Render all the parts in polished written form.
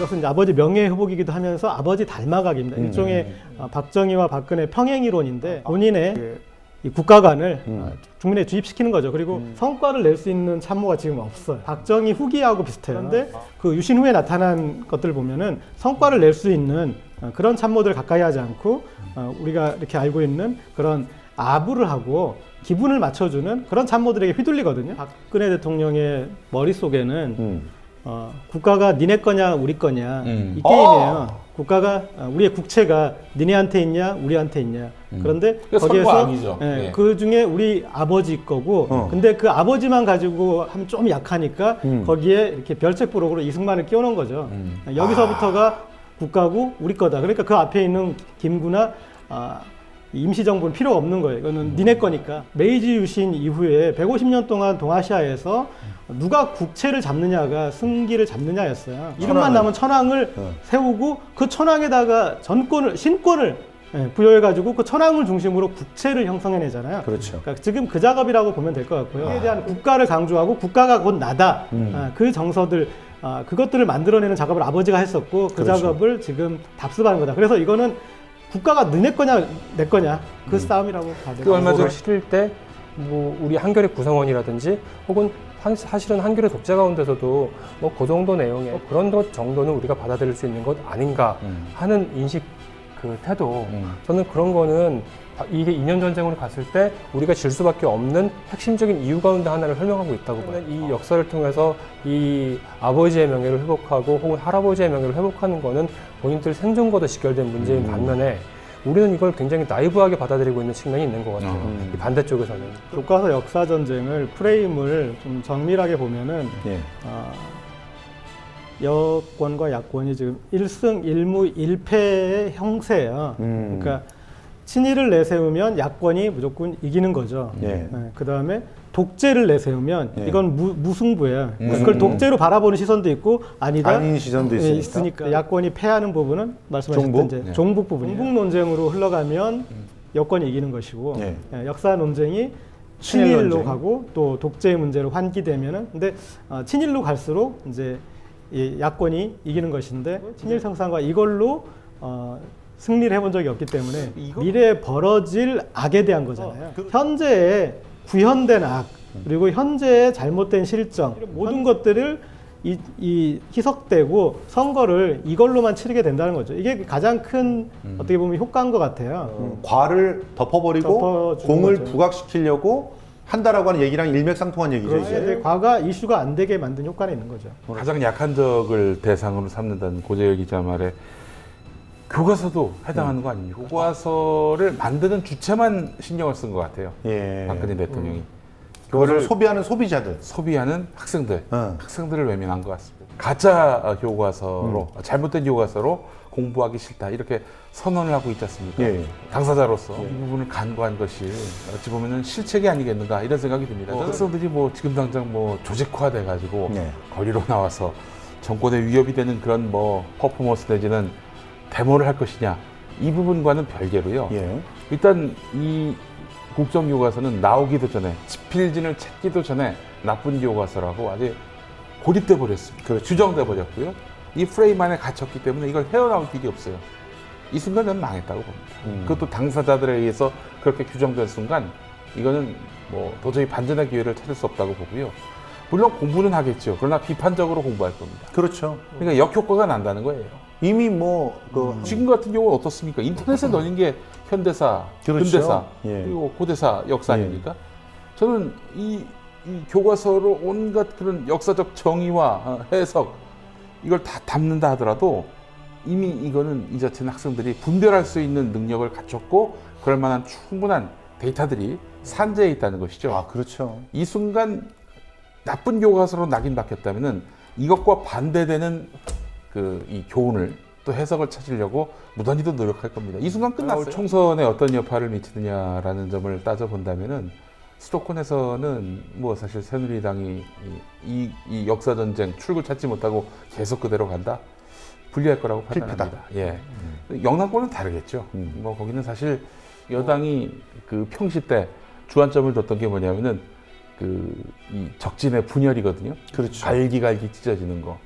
이것은 이제 아버지 명예 회복이기도 하면서 아버지 닮아가기입니다. 일종의 박정희와 박근혜 평행이론인데 본인의 이 국가관을 국민에 주입시키는 거죠. 그리고 성과를 낼 수 있는 참모가 지금 없어요. 박정희 후기하고 비슷해요. 그런데 그 유신 후에 나타난 것들을 보면은 성과를 낼 수 있는 그런 참모들을 가까이 하지 않고 우리가 이렇게 알고 있는 그런 아부를 하고 기분을 맞춰주는 그런 참모들에게 휘둘리거든요. 박근혜 대통령의 머릿속에는 국가가 니네 거냐 우리 거냐 이 게임이에요. 국가가 우리의 국채가 니네한테 있냐 우리한테 있냐. 그런데 거기에서 네. 그 중에 우리 아버지 거고 근데 그 아버지만 가지고 하면 좀 약하니까 거기에 이렇게 별책부록으로 이승만을 끼워놓은 거죠. 여기서부터가 국가고 우리 거다. 그러니까 그 앞에 있는 김구나 임시정부는 필요 없는 거예요. 이거는 니네 거니까. 메이지 유신 이후에 150년 동안 동아시아에서 누가 국채를 잡느냐가 승기를 잡느냐였어요. 이름만 남은 천황을 세우고 그 천황에다가 신권을 부여해가지고 그 천황을 중심으로 국채를 형성해내잖아요. 그렇죠. 그러니까 지금 그 작업이라고 보면 될 것 같고요. 이에 대한 국가를 강조하고 국가가 곧 나다. 그 정서들 그것들을 만들어내는 작업을 아버지가 했었고 그 그렇죠. 작업을 지금 답습하는 거다. 그래서 이거는 국가가 너네 거냐 내 거냐 그 싸움이라고 봐야 돼요. 그 얼마 전에 실을 때 뭐 우리 한겨레 구성원이라든지 혹은 사실은 한겨레 독자 가운데서도 뭐 그 정도 내용의 그런 것 정도는 우리가 받아들일 수 있는 것 아닌가 하는 인식 그 태도 저는 그런 거는 이게 2년 전쟁으로 갔을 때 우리가 질 수밖에 없는 핵심적인 이유 가운데 하나를 설명하고 있다고 봐요. 이 역사를 통해서 이 아버지의 명예를 회복하고 혹은 할아버지의 명예를 회복하는 거는 본인들 생존과도 직결된 문제인 반면에 우리는 이걸 굉장히 나이브하게 받아들이고 있는 측면이 있는 것 같아요. 이 반대쪽에서는. 교과서 역사전쟁을 프레임을 좀 정밀하게 보면은 여권과 야권이 지금 1승 1무 1패의 형세예요. 그러니까 친일을 내세우면 야권이 무조건 이기는 거죠. 그 다음에 독재를 내세우면 이건 무승부예요. 그걸 독재로 바라보는 시선도 있고 아니다. 아닌 시선도 있으니까. 야권이 패하는 부분은 말씀하셨던 종북 부분이에요. 종북 논쟁으로 흘러가면 여권이 이기는 것이고 역사 논쟁이 친일로 가고 또 독재의 문제로 환기되면은 근데 친일로 갈수록 이제 이 야권이 이기는 것인데 친일 성상과 이걸로 승리를 해본 적이 없기 때문에 미래에 벌어질 악에 대한 거잖아요. 현재의 구현된 악 그리고 현재의 잘못된 실정 모든 것들을 이 희석되고 선거를 이걸로만 치르게 된다는 거죠. 이게 가장 큰 어떻게 보면 효과인 것 같아요. 과를 덮어버리고 공을 거죠. 부각시키려고 한다라고 하는 얘기랑 일맥상통한 얘기죠. 이제 과가 이슈가 안 되게 만든 효과는 있는 거죠. 가장 약한 적을 대상으로 삼는다는 고재열 기자 말에 교과서도 해당하는 거 아닙니까? 교과서를 만드는 주체만 신경을 쓴 것 같아요. 박근혜 대통령이. 그거를 소비하는 소비자들. 소비하는 학생들, 학생들을 외면한 것 같습니다. 가짜 교과서로, 잘못된 교과서로 공부하기 싫다 이렇게 선언을 하고 있지 않습니까? 당사자로서 이 부분을 간과한 것이 어찌 보면은 실책이 아니겠는가 이런 생각이 듭니다. 학생들이 뭐 지금 당장 뭐 조직화돼 가지고 거리로 나와서 정권에 위협이 되는 그런 뭐 퍼포먼스 내지는 데모를 할 것이냐 이 부분과는 별개로요. 일단 이 국정교과서는 나오기도 전에 집필진을 찾기도 전에 나쁜 교과서라고 아주 고립돼 버렸습니다. 규정돼 버렸고요. 이 프레임 안에 갇혔기 때문에 이걸 헤어나올 길이 없어요. 이 순간 저는 망했다고 봅니다. 그것도 당사자들에 의해서 그렇게 규정된 순간 이거는 뭐 도저히 반전의 기회를 찾을 수 없다고 보고요. 물론 공부는 하겠죠. 그러나 비판적으로 공부할 겁니다. 그렇죠. 그러니까 역효과가 난다는 거예요. 이미 뭐 지금 같은 경우는 어떻습니까? 인터넷에 넣는 게 현대사, 근대사, 그리고 고대사 역사 아닙니까? 저는 이 교과서로 온갖 그런 역사적 정의와 해석 이걸 다 담는다 하더라도 이미 이거는 이 자체는 학생들이 분별할 수 있는 능력을 갖췄고 그럴 만한 충분한 데이터들이 산재해 있다는 것이죠. 그렇죠. 이 순간 나쁜 교과서로 낙인박혔다면은 이것과 반대되는 이 교훈을 또 해석을 찾으려고 무던히도 노력할 겁니다. 이 순간 끝났어요. 총선에 어떤 여파를 미치느냐라는 점을 따져본다면은 수도권에서는 뭐 사실 새누리당이 이 역사 전쟁 출구 찾지 못하고 계속 그대로 간다 불리할 거라고 판단합니다. 영남권은 다르겠죠. 뭐 거기는 사실 여당이 그 평시 때 주안점을 뒀던 게 뭐냐면은 이 적진의 분열이거든요. 갈기갈기 찢어지는 거.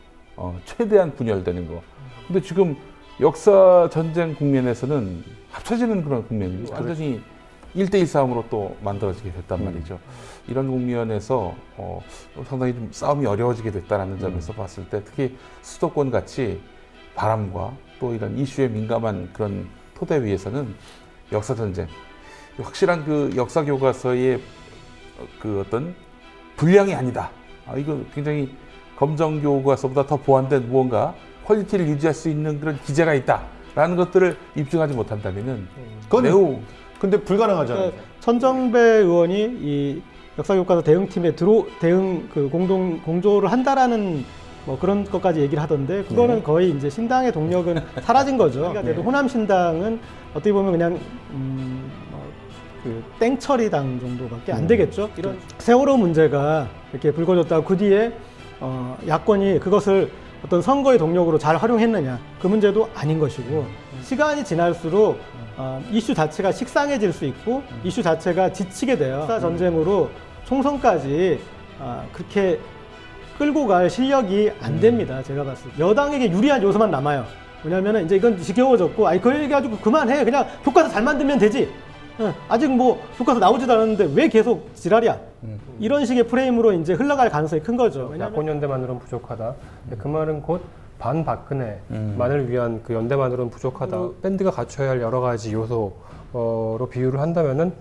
최대한 분열되는 거. 근데 지금 역사 전쟁 국면에서는 합쳐지는 그런 국면이 완전히 1대1 싸움으로 또 만들어지게 됐단 말이죠. 이런 국면에서 상당히 좀 싸움이 어려워지게 됐다는 점에서 봤을 때 특히 수도권 같이 바람과 또 이런 이슈에 민감한 그런 토대 위에서는 역사 전쟁, 확실한 그 역사 교과서의 그 어떤 분량이 아니다. 이거 굉장히 검정 교과서보다 더 보완된 무언가 퀄리티를 유지할 수 있는 그런 기제가 있다라는 것들을 입증하지 못한다면은 그건 매우 근데 불가능하잖아요. 그러니까 천정배 의원이 이 역사교과서 대응팀에 대응 그 공조를 한다라는 뭐 그런 것까지 얘기를 하던데 그거는 거의 이제 신당의 동력은 사라진 거죠. 그래도 호남 신당은 어떻게 보면 그냥 그 땡처리당 정도밖에 안 되겠죠. 이런 세월호 문제가 이렇게 불거졌다고 그 뒤에 야권이 그것을 어떤 선거의 동력으로 잘 활용했느냐 그 문제도 아닌 것이고 시간이 지날수록 이슈 자체가 식상해질 수 있고 이슈 자체가 지치게 돼요. 역사 전쟁으로 총선까지 그렇게 끌고 갈 실력이 안 됩니다. 제가 봤을 때 여당에게 유리한 요소만 남아요. 왜냐하면 이제 이건 지겨워졌고 아니 그 얘기 가지고 그만해 그냥 교과서 잘 만들면 되지. 아직 뭐 교과서 나오지도 않았는데 왜 계속 지랄이야? 이런 식의 프레임으로 이제 흘러갈 가능성이 큰 거죠. 야권 연대만으로는 부족하다. 그 말은 곧 반박근혜만을 위한 그 연대만으로는 부족하다. 밴드가 갖춰야 할 여러 가지 요소로 비유를 한다면은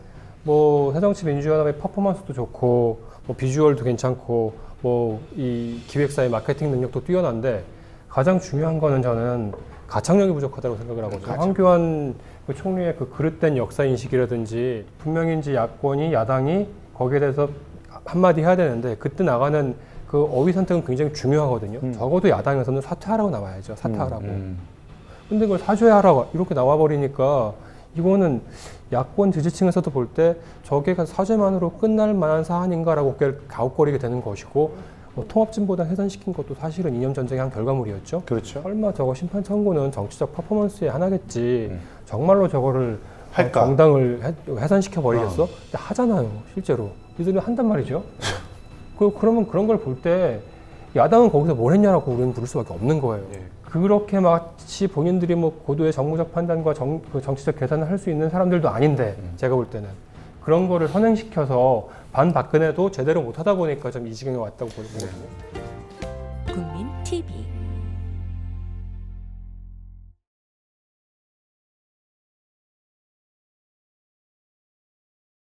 뭐 새정치민주연합의 퍼포먼스도 좋고 뭐 비주얼도 괜찮고 뭐 이 기획사의 마케팅 능력도 뛰어난데 가장 중요한 거는 저는 가창력이 부족하다고 생각을 하거든요. 황교안 그 총리의 그 그릇된 역사 인식이라든지 분명히 이제 야권이 야당이 거기에 대해서 한마디 해야 되는데 그때 나가는 그 어휘 선택은 굉장히 중요하거든요. 적어도 야당에서는 사퇴하라고 나와야죠. 사퇴하라고. 근데 그걸 사죄하라고 이렇게 나와버리니까 이거는 야권 지지층에서도 볼 때 저게 사죄만으로 끝날 만한 사안인가라고 가혹거리게 되는 것이고 뭐 통합진보당 해산시킨 것도 사실은 이념 전쟁의 한 결과물이었죠. 그렇죠. 설마 저거 심판 청구는 정치적 퍼포먼스의 하나겠지. 정말로 저거를 할까? 정당을 해산시켜 버리겠어? 근데 하잖아요, 실제로. 이들은 한단 말이죠. 그러면 그런 걸 볼 때 야당은 거기서 뭘 했냐라고 우리는 물을 수밖에 없는 거예요. 그렇게 마치 본인들이 뭐 고도의 정무적 판단과 그 정치적 계산을 할 수 있는 사람들도 아닌데 제가 볼 때는 그런 거를 선행시켜서 반박근혜도 제대로 못하다 보니까 좀 이 지경에 왔다고 보거든요.